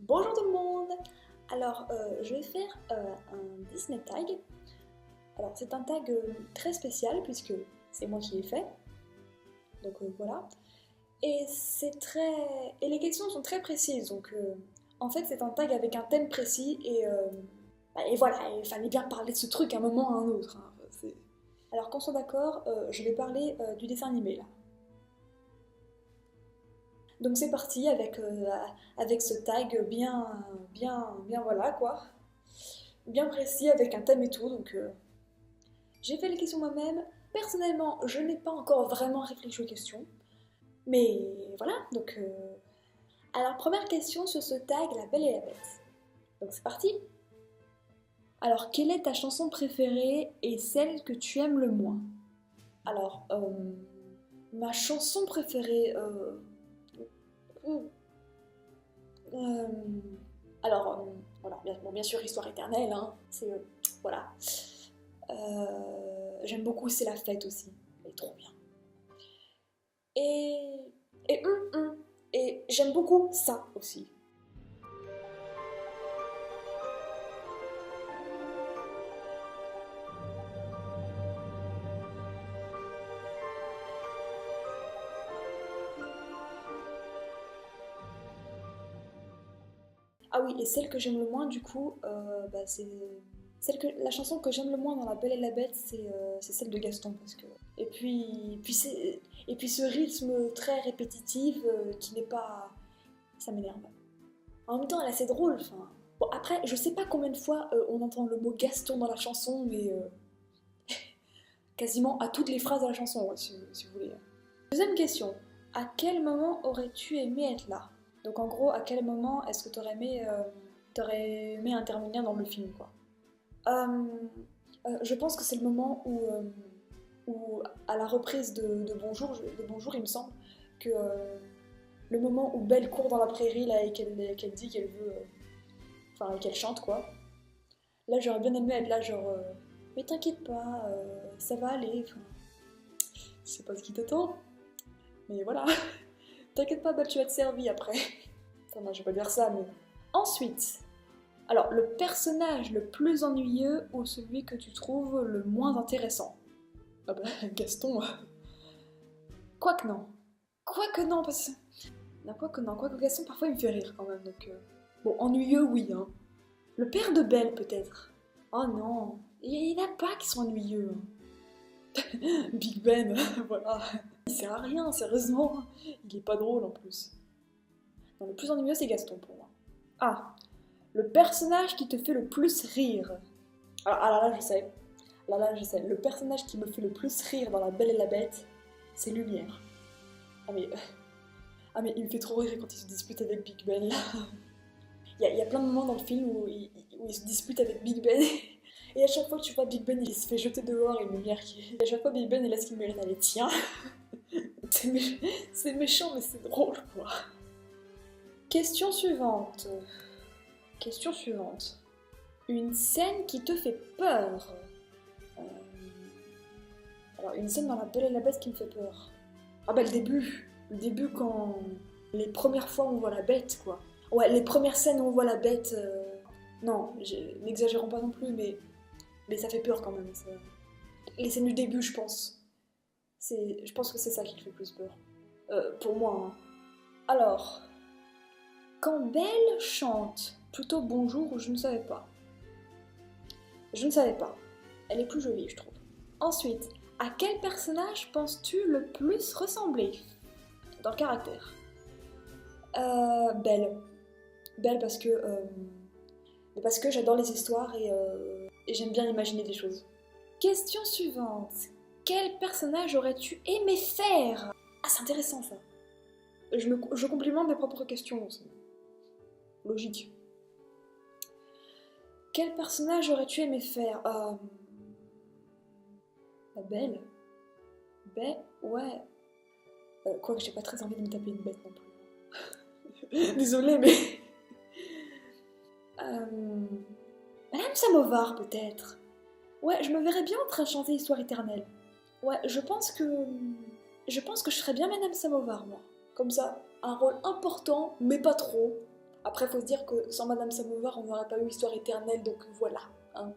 Bonjour tout le monde. Alors, je vais faire un Disney tag. Alors, c'est un tag très spécial puisque c'est moi qui l'ai fait. Donc voilà. Et et les questions sont très précises. Donc, en fait, c'est un tag avec un thème précis et voilà. Il fallait bien parler de ce truc à un moment ou à un autre, hein. Alors, qu'on soit d'accord, je vais parler du dessin animé là. Donc c'est parti avec ce tag bien voilà quoi, bien précis avec un thème et tout. Donc j'ai fait les questions moi-même. Personnellement, je n'ai pas encore vraiment réfléchi aux questions, mais voilà. Donc alors première question sur ce tag, La Belle et la Bête. Donc c'est parti. Alors quelle est ta chanson préférée et celle que tu aimes le moins? Alors ma chanson préférée. Hmm, Euh, voilà, bien sûr, Histoire éternelle, hein, voilà. J'aime beaucoup C'est la fête aussi, elle est trop bien. Et, et j'aime beaucoup ça aussi. Ah oui, et celle que j'aime le moins, du coup, c'est la chanson que j'aime le moins dans La Belle et la Bête, c'est celle de Gaston, parce que et puis ce rythme très répétitif qui n'est pas, ça m'énerve. En même temps, elle est assez drôle. Enfin. Bon, après, je sais pas combien de fois on entend le mot Gaston dans la chanson, mais quasiment à toutes les phrases de la chanson, ouais, si vous voulez. Deuxième question. À quel moment aurais-tu aimé être là? Donc en gros, à quel moment est-ce que t'aurais aimé intervenir dans le film, quoi? Euh, je pense que c'est le moment où à la reprise de Bonjour, il me semble que le moment où Belle court dans la prairie là et qu'elle dit qu'elle veut, enfin qu'elle chante quoi. Là, j'aurais bien aimé être là, genre, mais t'inquiète pas, ça va aller. Enfin, je sais pas ce qui t'attend, mais voilà. T'inquiète pas, bah, tu vas te servir après. Enfin, non, je vais pas dire ça, mais. Ensuite, alors, le personnage le plus ennuyeux ou celui que tu trouves le moins intéressant? Ah bah, Gaston. Quoique non. Quoique non, parce que. Non, quoique non, quoique Gaston, parfois il me fait rire quand même, donc. Bon, ennuyeux, oui, hein. Le père de Belle, peut-être. Oh non, il y en a pas qui sont ennuyeux, hein. Big Ben, voilà. Il sert à rien, sérieusement. Il est pas drôle en plus. Non, le plus ennuyeux, c'est Gaston pour moi. Ah, le personnage qui te fait le plus rire. Là, je sais. Là, je sais. Le personnage qui me fait le plus rire dans La Belle et la Bête, c'est Lumière. Ah mais, ah mais il me fait trop rire quand il se dispute avec Big Ben. Il y a plein de moments dans le film où il se dispute avec Big Ben. Et à chaque fois que tu vois Big Ben, il se fait jeter dehors et Lumière qui. Et à chaque fois, Big Ben, il a ce qu'il mérite. Allez, tiens. C'est méchant, mais c'est drôle, quoi. Question suivante. Question suivante. Une scène qui te fait peur. Euh, Alors, une scène dans La Belle et la Bête qui me fait peur. Ah bah le début. Le début quand... Les premières fois où on voit la bête, quoi. Ouais, les premières scènes où on voit la bête... Non, n'exagérons pas non plus, mais ça fait peur quand même. Les scènes du début, je pense. Je pense que c'est ça qui me fait plus peur. Pour moi, hein. Alors, quand Belle chante plutôt bonjour, je ne savais pas. Je ne savais pas. Elle est plus jolie, je trouve. Ensuite, à quel personnage penses-tu le plus ressembler dans le caractère? Belle. Belle parce que j'adore les histoires et j'aime bien imaginer des choses. Question suivante. Quel personnage aurais-tu aimé faire? Ah, c'est intéressant ça. Je complimente mes propres questions aussi. Logique. Quel personnage aurais-tu aimé faire? La Belle. Belle, ouais. Quoique j'ai pas très envie de me taper une bête non plus. Désolée, mais. Euh, Madame Samovar, peut-être. Ouais, je me verrais bien en train de chanter Histoire éternelle. Ouais, je pense que. Je pense que je serais bien Madame Samovar, moi. Comme ça, un rôle important, mais pas trop. Après, faut se dire que sans Madame Samovar, on n'aurait pas eu Histoire éternelle, donc voilà. Hein.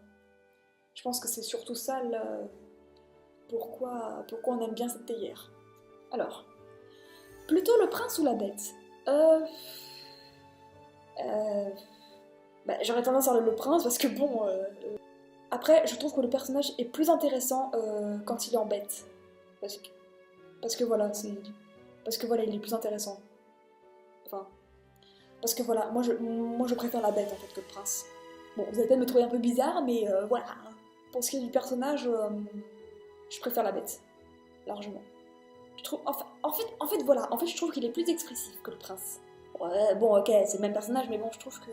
Je pense que c'est surtout ça pourquoi on aime bien cette théière. Alors, plutôt le prince ou la bête j'aurais tendance à dire le prince parce que bon... Après, je trouve que le personnage est plus intéressant quand il est en bête. Parce que, parce que voilà, il est plus intéressant. Enfin... Parce que voilà, moi je préfère la bête en fait que le prince. Bon, vous allez peut-être me trouver un peu bizarre, mais voilà. Pour ce qui est du personnage, je préfère la bête. Largement. Je trouve, en fait, voilà. En fait, je trouve qu'il est plus expressif que le prince. Ouais, bon, ok, c'est le même personnage, mais bon, je trouve que...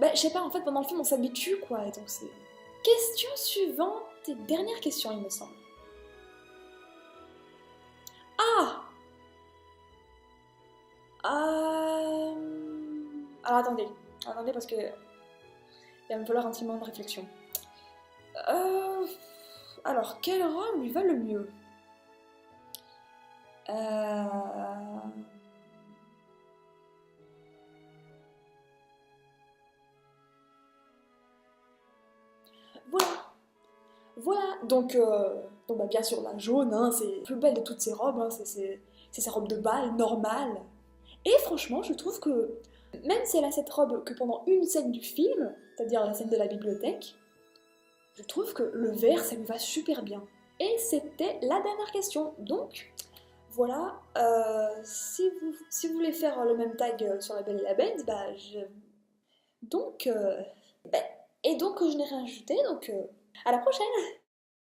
je sais pas, en fait, pendant le film, on s'habitue, quoi, et donc c'est... Question suivante et dernière question, il me semble. Ah Alors attendez parce que il va me falloir un petit moment de réflexion. Alors, quelle robe lui va le mieux euh... Voilà, voilà. Donc bien sûr la jaune, hein, c'est la plus belle de toutes ces robes, hein, c'est sa robe de bal normale. Et franchement, je trouve que même si elle a cette robe que pendant une scène du film, c'est-à-dire la scène de la bibliothèque, je trouve que le vert, ça lui va super bien. Et c'était la dernière question. Donc, voilà, si vous voulez faire le même tag sur La Belle et la Bête, Donc, bah, et donc je n'ai rien ajouté, donc à la prochaine!